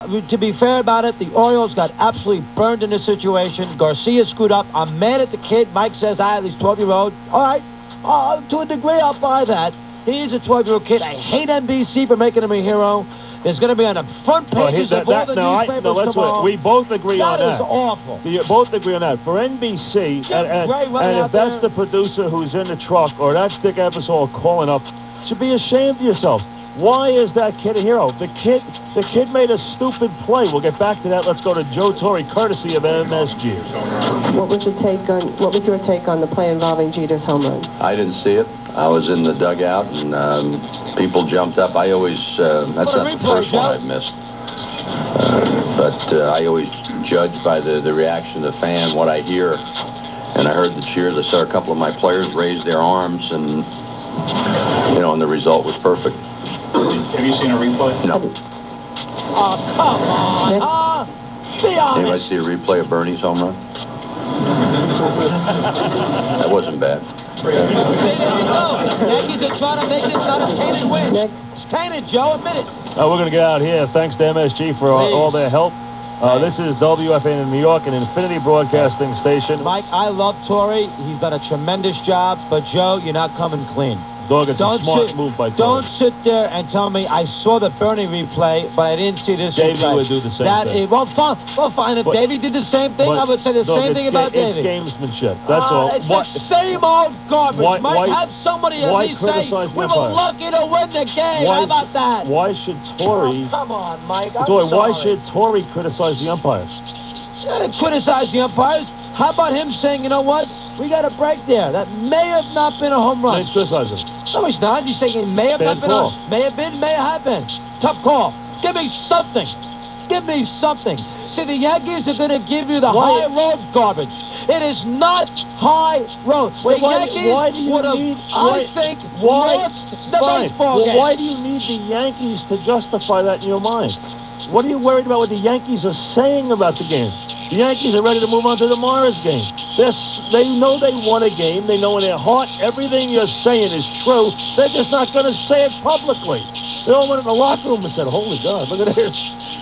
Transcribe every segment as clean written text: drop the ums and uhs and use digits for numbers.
To be fair about it, the Orioles got absolutely burned in this situation. Garcia screwed up. I'm mad at the kid. Mike says, he's 12-year-old. All right, to a degree, I'll buy that. He is a 12-year-old kid. I hate NBC for making him a hero. It's going to be on the front pages of all the newspapers tomorrow. We both agree on that. That is awful. You both agree on that. For NBC, and if that's the producer who's in the truck, or that's Dick Ebersol calling up, you should be ashamed of yourself. Why is that kid a hero? The kid made a stupid play. We'll get back to that. Let's go to Joe Torre, courtesy of MSG. What was your take on the play involving Jeter's home run? I didn't see it. I was in the dugout, and people jumped up. I always that's not the first one I've missed. But I always judge by the reaction of the fan, what I hear. And I heard the cheers. I saw a couple of my players raise their arms, and and the result was perfect. Have you seen a replay? No. Oh, come on. Be honest. Anybody see a replay of Bernie's home run? That wasn't bad. Yankees are trying to make this not a tainted win. It's tainted, Joe. Admit it. We're going to get out here. Thanks to MSG for all their help. This is WFAN in New York, an Infinity Broadcasting station. Mike, I love Torrey. He's done a tremendous job. But, Joe, you're not coming clean. Dog, it's a smart move by Torrey. Don't sit there and tell me I saw the Bernie replay, but I didn't see this Davey replay. would do the same thing. Well, fine. If Davey did the same thing, I would say the same thing about Davey. It's gamesmanship. That's all. It's the same old garbage. Might have somebody at least say, we were lucky to win the game. How about that? Why should Torrey... come on, Mike. Why should Torrey criticize the umpires? Criticize the umpires? How about him saying, you know what? We got a break there. That may have not been a home run. He's criticizing. No, he's not. He's saying it may have not been. May have been, may have been. Tough call. Give me something. Give me something. See, the Yankees are going to give you the high road garbage. It is not high road. The Yankees would have, I think, lost the baseball game. Why do you need the Yankees to justify that in your mind? What are you worried about what the Yankees are saying about the game? The Yankees are ready to move on to the Morris game. They know they won a game. They know in their heart everything you're saying is true. They're just not going to say it publicly. They all went in the locker room and said, holy God, look at this.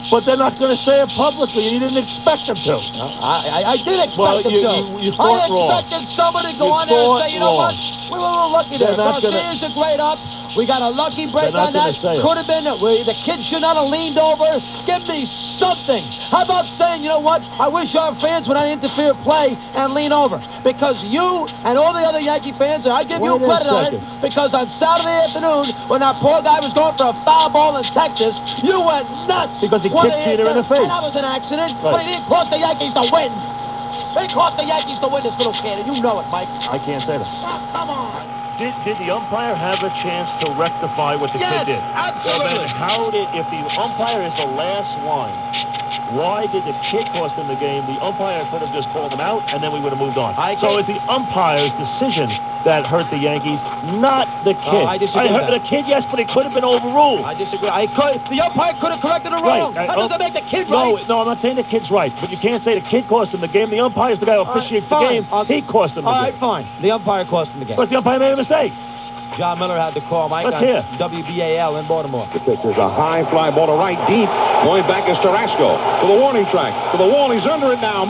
But they're not going to say it publicly, and you didn't expect them to. I did expect them to. You thought wrong. I expected somebody to go on there and say, you know what? We were a little lucky there. Garcia's a great up. We got a lucky break on that. Could have been. The kid should not have leaned over. Give me something. How about saying, you know what? I wish our fans would not interfere play and lean over. Because you and all the other Yankee fans, and I give you credit on it, because on Saturday afternoon, when that poor guy was going for a foul ball in Texas, you went nuts. Because he kicked Peter in the face. And that was an accident, but he didn't cost the Yankees to win. They cost the Yankees to win, this little kid, and you know it, Mike. I can't say that. Come on. Did the umpire have a chance to rectify what the kid did? Absolutely. Well, then if the umpire is the last line, why did the kid cost him the game? The umpire could have just called him out, and then we would have moved on. So it's the umpire's decision that hurt the Yankees, not the kid. I disagree with that. The kid, yes, but it could have been overruled. I disagree. The umpire could have corrected it wrong. That doesn't make the kid right. No, I'm not saying the kid's right, but you can't say the kid cost him the game. The umpire's the guy who officiates the game. He cost him the game. All right, fine. The umpire cost him the game. But the umpire made a mistake. John Miller had the call, Mike. Let's hear. WBAL in Baltimore. The pitch is a high fly ball to right deep. Going back is Carrasco to the warning track. To the wall. He's under it now.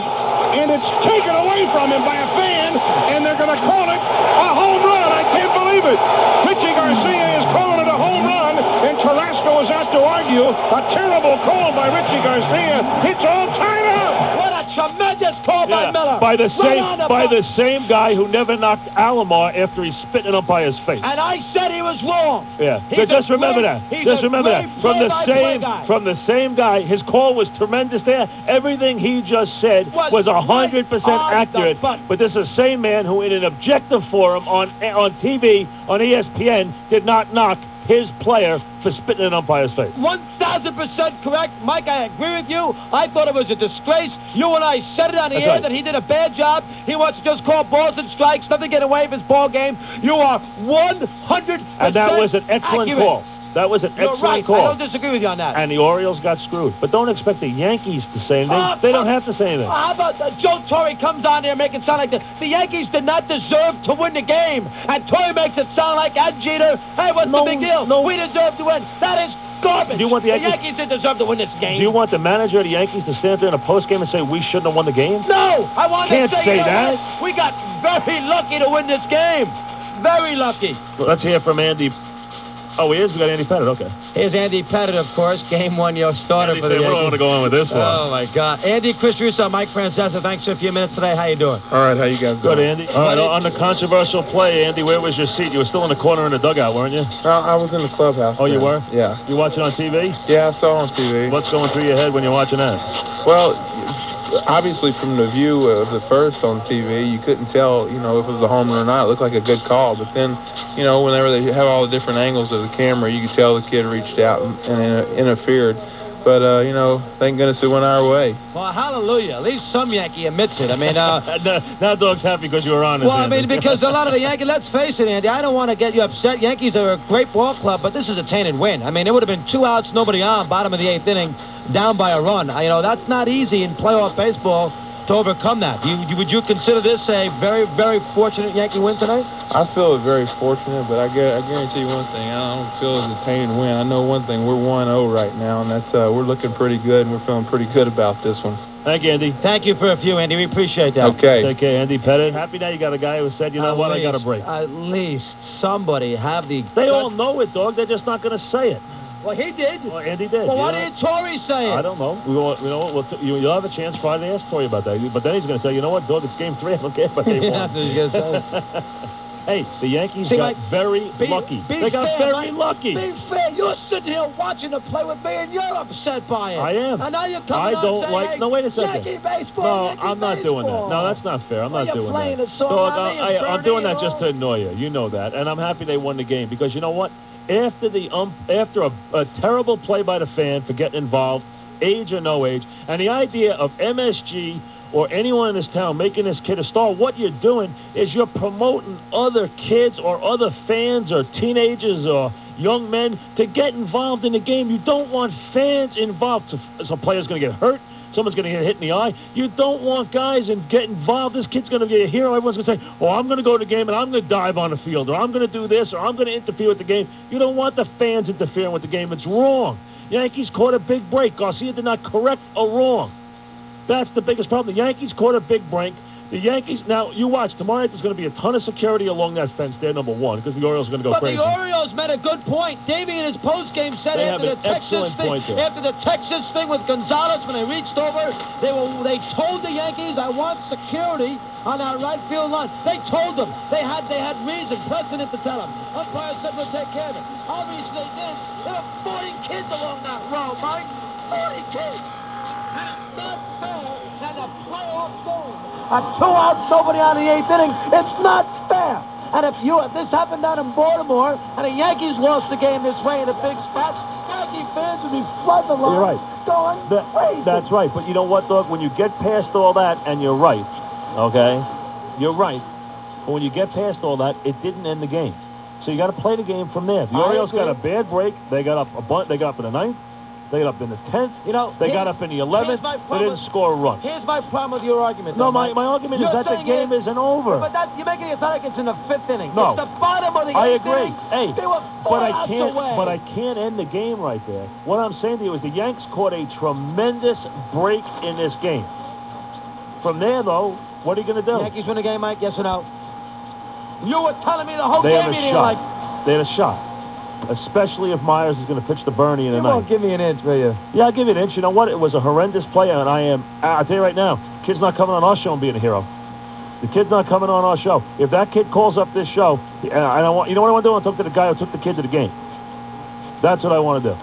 And it's taken away from him by a fan. And they're going to call it a home run. I can't believe it. Richie Garcia is calling it a home run. And Carrasco is out to argue. A terrible call by Richie Garcia. It's all tied up. What a tremendous call by Miller. By the same guy who never knocked Alomar after he spit in an umpire's face. And I said he was wrong. Yeah. Just remember that. Just remember that. From the same guy. His call was tremendous there. Everything he just said was 100% accurate. But this is the same man who in an objective forum on TV, on ESPN, did not knock his player for spitting in an umpire's face. 1,000% correct. Mike, I agree with you. I thought it was a disgrace. You and I said it on the air that he did a bad job. He wants to just call balls and strikes, nothing get away from his ball game. You are 100% And that was an excellent call. That was an excellent call. I don't disagree with you on that. And the Orioles got screwed. But don't expect the Yankees to say anything. They don't have to say anything. How about Joe Torre comes on there making it sound like the Yankees did not deserve to win the game. And Torre makes it sound like Jeter, hey, what's the big deal? We deserve to win. That is garbage. Do you want the Yankees didn't deserve to win this game. Do you want the manager of the Yankees to stand there in a postgame and say we shouldn't have won the game? No, I want Can't to say you know that. what? We got very lucky to win this game. Very lucky. Well, let's hear from Andy. Oh, he is? We got Andy Pettit, okay. Here's Andy Pettit, of course. Game 1, your starter Andy for the Yankees. Yankees. We're going to go on with this one. Oh, my God. Andy, Chris Russo, Mike Francesa, thanks for a few minutes today. How you doing? All right, how you guys doing? Good, Andy. All right, on the controversial play, Andy, where was your seat? You were still in the corner in the dugout, weren't you? I was in the clubhouse. Oh, you were? Yeah. You watching on TV? Yeah, I saw on TV. What's going through your head when you're watching that? Well, obviously from the view of the first on TV, you couldn't tell, if it was a home run or not. It looked like a good call. But then, whenever they have all the different angles of the camera, you could tell the kid reached out and interfered. But, thank goodness it went our way. Well, hallelujah. At least some Yankee admits it. I mean, now Dog's happy because you were honest. Well, I mean, because a lot of the Yankees, let's face it, Andy, I don't want to get you upset. Yankees are a great ball club, but this is a tainted win. I mean, it would have been 2 outs, nobody on, bottom of the 8th inning, down by a run. That's not easy in playoff baseball to overcome that. Would you consider this a very, very fortunate Yankee win tonight? I feel very fortunate, but I guarantee you one thing. I don't feel it's a tainted win. I know one thing. We're 1-0 right now, and that's we're looking pretty good, and we're feeling pretty good about this one. Thank you, Andy. Thank you for a few, Andy. We appreciate that. Okay. Take care, Andy Pettit. Happy now you got a guy who said, I got a break. At least somebody have the... They all know it, Dog. They're just not going to say it. Well, he did. Well, Andy did. Well, why didn't Torrey say it? I don't know. You'll have a chance Friday to ask Torrey about that. But then he's going to say, you know what, Dog, it's game 3. I don't care about game 1. That's what he's going to say. Hey, the Yankees got very lucky. They got very lucky. Be fair. You're sitting here watching the play with me, and you're upset by it. I am. And now you're coming No, wait a second. Yankee baseball, No, Yankee I'm not baseball. doing that. No, that's not fair. I'm not doing playing that. A song. Dog, I'm doing that just to annoy you. You know that. And I'm happy they won the game because you know what? After a terrible play by the fan for getting involved, age or no age, and the idea of MSG or anyone in this town making this kid a star, what you're doing is you're promoting other kids or other fans or teenagers or young men to get involved in the game. You don't want fans involved. So a player's going to get hurt. Someone's going to get hit in the eye. You don't want guys and get involved. This kid's going to be a hero. Everyone's going to say, oh, I'm going to go to the game and I'm going to dive on the field, or I'm going to do this, or I'm going to interfere with the game. You don't want the fans interfering with the game. It's wrong. Yankees caught a big break. Garcia did not correct a wrong. That's the biggest problem. The Yankees caught a big break. The Yankees, now, you watch. Tomorrow there's going to be a ton of security along that fence there, number one, because the Orioles are going to go crazy. But the Orioles made a good point. Davey in his postgame said after the Texas thing with Gonzalez, when they reached over, they told the Yankees, I want security on our right field line. They told them. They had reason, precedent to tell them. Umpire said we'll take care of it. Obviously they did. There were 40 kids along that row, Mike. 40 kids. And it's not fair that a playoff game. A 2 outs, nobody on the 8th inning. It's not fair. And if this happened down in Baltimore and the Yankees lost the game this way in a big spot, Yankee fans would be flooding the lines. Going crazy. That's right. But you know what, Doug? When you get past all that, and you're right, okay? You're right. But when you get past all that, it didn't end the game. So you got to play the game from there. The Orioles got a bad break. They got up They got up in the 9th. They got up in the 10th. They got up in the 11th. They didn't score a run. Here's my problem with your argument. No, my argument is that the game isn't over. But you're making it sound like it's in the 5th inning. No. It's the bottom of the 8th I agree. inning. Hey, they were 4 outs away. But I can't end the game right there. What I'm saying to you is the Yanks caught a tremendous break in this game. From there, though, what are you going to do? Yankees win the game, Mike? Yes or no? You were telling me the whole game. They had a shot. Especially if Maier is going to pitch to Bernie in the 9th. You won't give me an inch, will you? Yeah, I'll give you an inch. You know what? It was a horrendous play, and I'll tell you right now, kid's not coming on our show and being a hero. The kid's not coming on our show. If that kid calls up this show, you know what I want to do? I want to talk to the guy who took the kid to the game. That's what I want to do.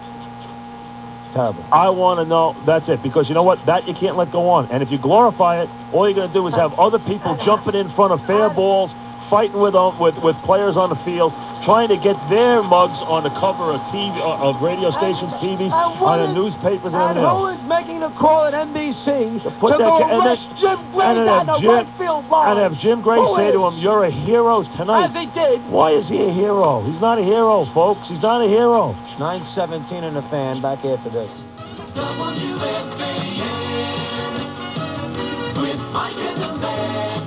Terrible. I want to know. That's it. Because you know what? That you can't let go on. And if you glorify it, all you're going to do is have other people jumping in front of fair balls, fighting with players on the field, trying to get their mugs on the cover of TV, of radio stations, TVs, on the newspapers, and everything else. And who is making the call at NBC to put go rush Jim Gray down the right field line? And have Jim Gray say to him, you're a hero tonight. As he did. Why is he a hero? He's not a hero, folks. He's not a hero. 9:17 in the fan. Back after this. WFAN with Mike and the Man.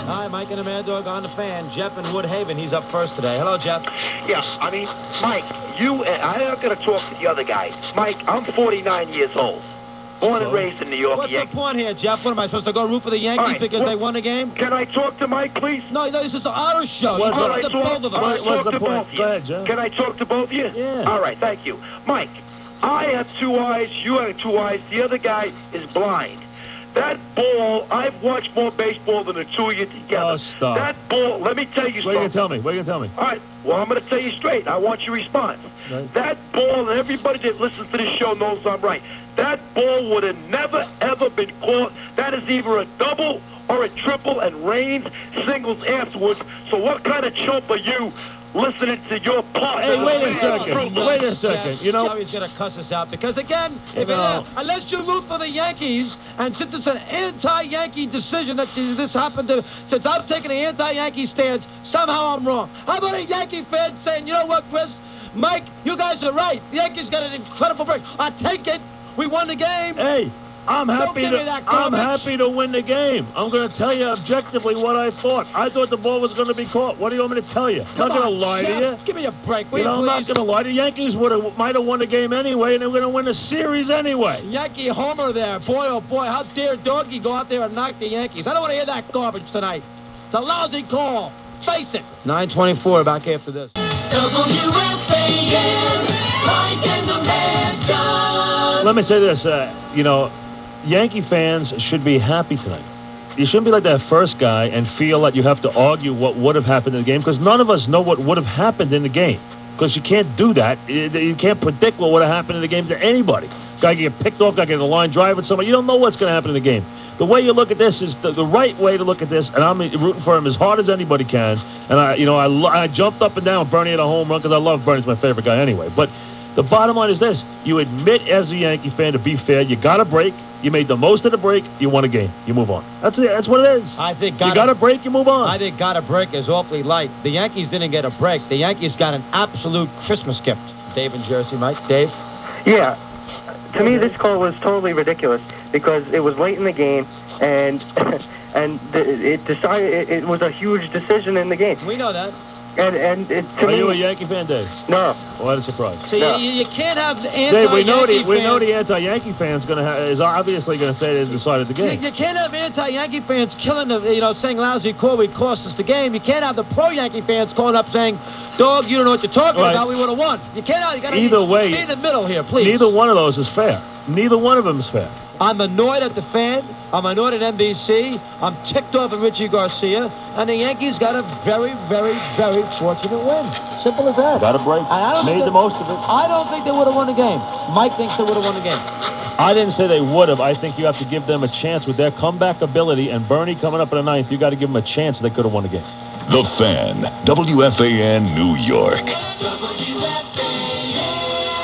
All right, Mike. Mike and the Mad Dog on the Fan. Jeff in Woodhaven. He's up first today. Hello, Jeff. Yeah, I mean, Mike, I'm not going to talk to the other guy. Mike, I'm 49 years old. Born and raised in New York. What's the point here, Jeff? What am I supposed to go root for the Yankees because they won the game? Can I talk to Mike, please? No, this is our show. What's What's the point? Go ahead, Jeff. Can I talk to both of you? Yeah. All right, thank you. Mike, I have 2 eyes, you have 2 eyes, the other guy is blind. That ball, I've watched more baseball than the 2 of you together. Oh, stop. That ball, let me tell you something. What are you going to tell me? All right, well, I'm going to tell you straight. I want your response. Right. That ball, and everybody that listens to this show knows I'm right. That ball would have never, ever been caught. That is either a double or a triple, and Raines singles afterwards. So what kind of chump are you listening to your partner? Hey, wait a second. You know, he's going to cuss us out because, again, unless you root for the Yankees, and since it's an anti-Yankee decision that this happened to, since I'm taking an anti-Yankee stance, somehow I'm wrong. How about a Yankee fan saying, you know what, Chris? Mike, you guys are right. The Yankees got an incredible break. I take it. We won the game. Hey, I'm happy to win the game. I'm going to tell you objectively what I thought. I thought the ball was going to be caught. What do you want me to tell you? I'm not going to lie to you. Give me a break. I'm not going to lie. The Yankees might have won the game anyway, and they were going to win the series anyway. Yankee homer there. Boy, oh boy, how dare Doggy go out there and knock the Yankees. I don't want to hear that garbage tonight. It's a lousy call. Face it. 9:24 back after this. WFAN, Mike and the Mad Dog. Let me say this, Yankee fans should be happy tonight. You shouldn't be like that first guy and feel that you have to argue what would have happened in the game, because none of us know what would have happened in the game, because you can't do that. You can't predict what would have happened in the game to anybody. Guy get picked off, guy get a line drive with somebody. You don't know what's going to happen in the game. The way you look at this is the right way to look at this, and I'm rooting for him as hard as anybody can. And I jumped up and down Bernie at a home run because I love Bernie. He's my favorite guy anyway. But the bottom line is this: you admit as a Yankee fan, to be fair, you got a break. You made the most of the break. You won a game. You move on. That's it. That's what it is. I think you got a break. You move on. I think got a break is awfully light. The Yankees didn't get a break. The Yankees got an absolute Christmas gift. Dave in Jersey, Mike. Dave. Yeah. To me, this call was totally ridiculous because it was late in the game, and it was a huge decision in the game. We know that. And Are you a Yankee fan, Dave? No. What a surprise. See, no. you can't have anti-Yankee Dave, we know fans. the anti-Yankee fans is obviously going to say they decided the game. You can't have anti-Yankee fans killing saying lousy call, we cost us the game. You can't have the pro-Yankee fans calling up saying, dog, you don't know what you're talking about, we would have won. You can't. You got to be in the middle here, please. Neither one of those is fair. Neither one of them is fair. I'm annoyed at the fan. I'm annoyed at NBC. I'm ticked off at Richie Garcia. And the Yankees got a very, very, very fortunate win. Simple as that. Got a break. Made the most of it. I don't think they would have won the game. Mike thinks they would have won the game. I didn't say they would have. I think you have to give them a chance with their comeback ability. And Bernie coming up in the ninth, you got to give them a chance they could have won the game. The Fan, WFAN, New York.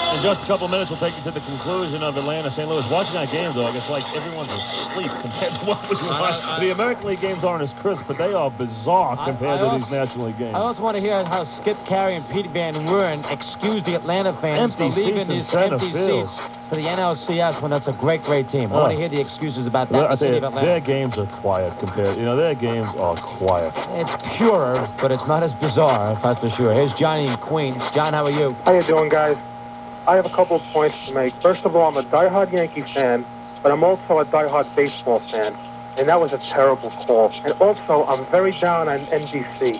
In just a couple of minutes, we'll take you to the conclusion of Atlanta-St. Louis. Watching that game, dog, it's like everyone's asleep compared to what we watch. The American League games aren't as crisp, but they are bizarre compared to these National League games. I also want to hear how Skip Carey and Pete Van Weren excuse the Atlanta fans for leaving these empty seats for the NLCS when that's a great, great team. I want to hear the excuses about that in the city of Atlanta. Their games are quiet compared. Their games are quiet. It's purer, but it's not as bizarre, that's for sure. Here's Johnny in Queens. John, how are you? How you doing, guys? I have a couple of points to make. First of all, I'm a diehard Yankee fan, but I'm also a diehard baseball fan, and that was a terrible call. And also, I'm very down on NBC.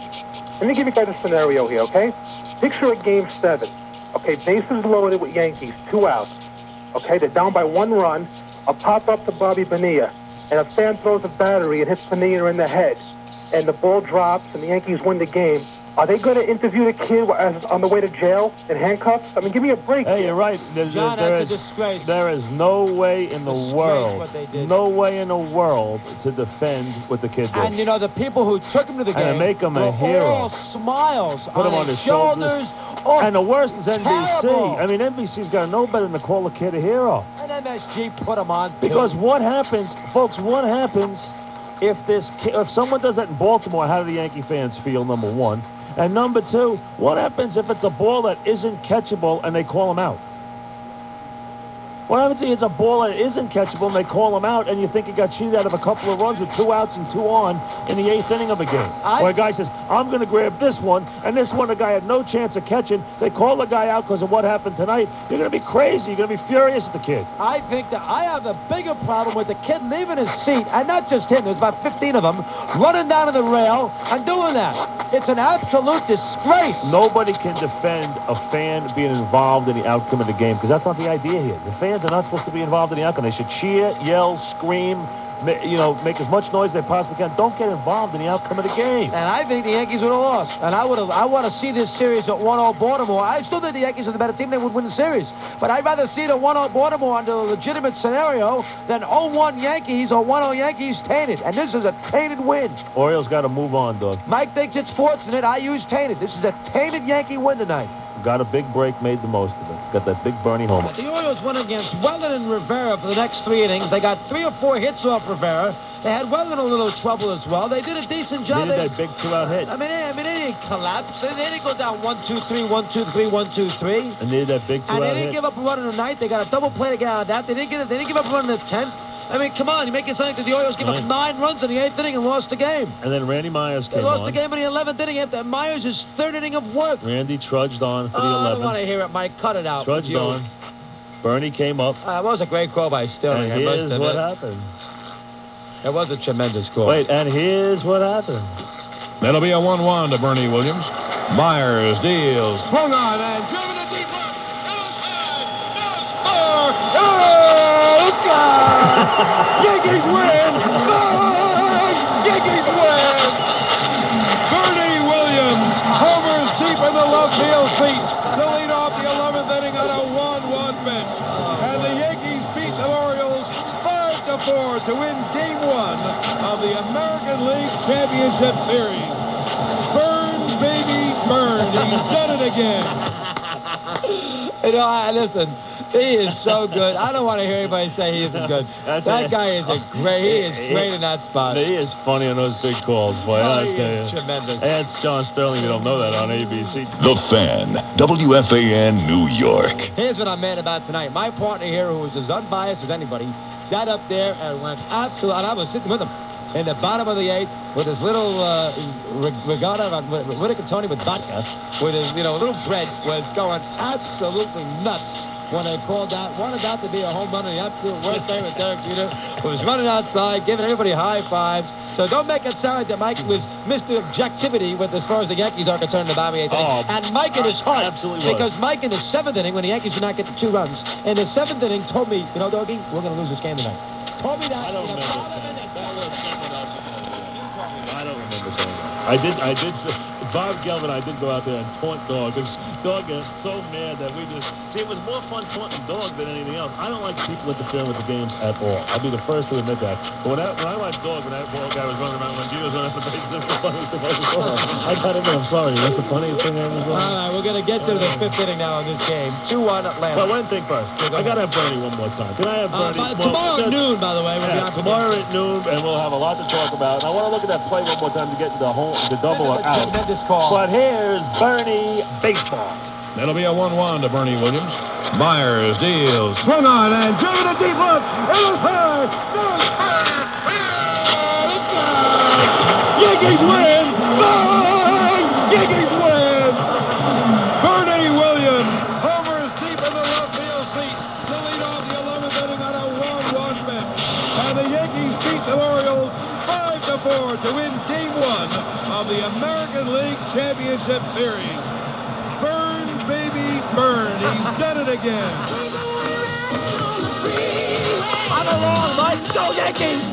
Let me give you guys a scenario here, okay? Picture a Game 7. Okay, bases loaded with Yankees, 2 outs. Okay, they're down by 1 run. A pop-up to Bobby Bonilla, and a fan throws a battery and hits Bonilla in the head, and the ball drops, and the Yankees win the game. Are they going to interview the kid on the way to jail in handcuffs? I mean, give me a break. Hey, you're right. John, that's a disgrace. There is no way in the world, to defend what the kid did. And, the people who took him to the game, and make him a hero. All smiles Put him on his shoulders. Oh, and the worst is NBC. terrible. I mean, NBC's got to know better than to call a kid a hero. And MSG put him on. Because what happens, folks, if someone does that in Baltimore, how do the Yankee fans feel, number one? And number two, what happens if it's a ball that isn't catchable and they call him out? What happens is a ball that isn't catchable, and they call him out, and you think he got cheated out of a couple of runs with 2 outs and 2 on in the 8th inning of a game. Where a guy says, I'm going to grab this one, and this one the guy had no chance of catching. They call the guy out because of what happened tonight. You're going to be crazy. You're going to be furious at the kid. I think that I have a bigger problem with the kid leaving his seat, and not just him. There's about 15 of them running down to the rail and doing that. It's an absolute disgrace. Nobody can defend a fan being involved in the outcome of the game, because that's not the idea here. The fans are not supposed to be involved in the outcome. They should cheer, yell, scream, make as much noise as they possibly can. Don't get involved in the outcome of the game. And I think the Yankees would have lost. And I want to see this series at 1-0 Baltimore. I still think the Yankees are the better team. They would win the series. But I'd rather see the 1-0 Baltimore under a legitimate scenario than 0-1 Yankees or 1-0 Yankees tainted. And this is a tainted win. Orioles got to move on, Doug. Mike thinks it's fortunate. I use tainted. This is a tainted Yankee win tonight. Got a big break, made the most of it. Got that big Bernie homer. The Orioles went against Weldon and Rivera for the next 3 innings. They got 3 or 4 hits off Rivera. They had Weldon a little trouble as well. They did a decent job. They did that big 2-out hit. I mean, they didn't collapse. They didn't go down 1-2-3, 1-2-3, 1-2-3. And they did that big 2-out hit. And they didn't give up a run in the ninth. They got a double play to get out of that. They didn't give up a run in the 10th. I mean, come on. You're making something that the Orioles give up 9 runs in the 8th inning and lost the game. And then Randy Myers came on. They lost the game in the 11th inning after Myers' 3rd inning of work. Randy trudged on for the 11th. I don't want to hear it, Mike. Cut it out. Trudged on. Bernie came up. That was a great call by Sterling. And here's what happened. It was a tremendous call. Wait, and here's what happened. That'll be a 1-1 to Bernie Williams. Myers deals. Swung on and driven to deep left. Yankees win! Yankees win! Bernie Williams homers deep in the left field seats to lead off the 11th inning on a 1-1 bench. And the Yankees beat the Orioles 5-4 to win Game 1 of the American League Championship Series. Burn, baby, burn. He's done it again. Listen. He is so good. I don't want to hear anybody say he isn't good. That guy is great in that spot. He is funny on those big calls, boy. He is tremendous. And Sean Sterling, you don't know that on ABC. The Fan, WFAN, New York. Here's what I'm mad about tonight. My partner here, who was as unbiased as anybody, sat up there and went absolutely, and I was sitting with him in the bottom of the 8th with his little regatta, Rigatoni with vodka, with his little bread, was going absolutely nuts. When they called out, wanted that to be a home run in the absolute worst day with Derek Jeter, who was running outside, giving everybody high fives. So don't make it sound that Mike was Mr. Objectivity with as far as the Yankees are concerned in the bottom of the 8th inning. And Mike in his heart, absolutely because Mike in the 7th inning, when the Yankees did not get the 2 runs, in the 7th inning told me, Doggy, we're going to lose this game tonight. Told me that. I don't remember. I don't remember saying that. I did. Bob Gelb and I did go out there and taunt Dog. And Dog is so mad that we just... See, it was more fun taunting Dog than anything else. I don't like people interfering with the games at all. I'll be the first to admit that. But when I watched Dog, when that ball guy was running around, when Gio was running out the base, that's the funniest thing I ever saw. I got him, I'm sorry. That's the funniest thing I ever saw. All right, we're going to get to the 5th inning now in this game. 2-1 Atlanta. But one thing first. I got to have Bernie one more time. Can I have Bernie? Tomorrow at noon, by the way. Tomorrow at noon, and we'll have a lot to talk about. And I want to look at that play one more time to get to the double or out. Tremendous call. But here's Bernie baseball. That'll be a 1-1 to Bernie Williams. Myers deals. Swung on and driven to deep left. It was high. Yankees win. Yankees win. Bernie Williams homers deep in the left field seats to lead off the 11th inning on a 1-1 bench. And the Yankees beat the Orioles 5-4 to win Game 1 of the American League Championship Series. Burn, baby, burn. He's done it again. I'm along, Mike. Go Yankees!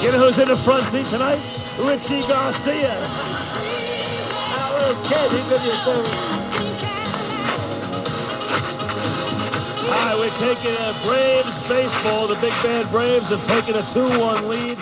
You know who's in the front seat tonight? Richie Garcia. That little kid, he could be a service. All right, we're taking Braves baseball. The big bad Braves have taken a 2-1 lead.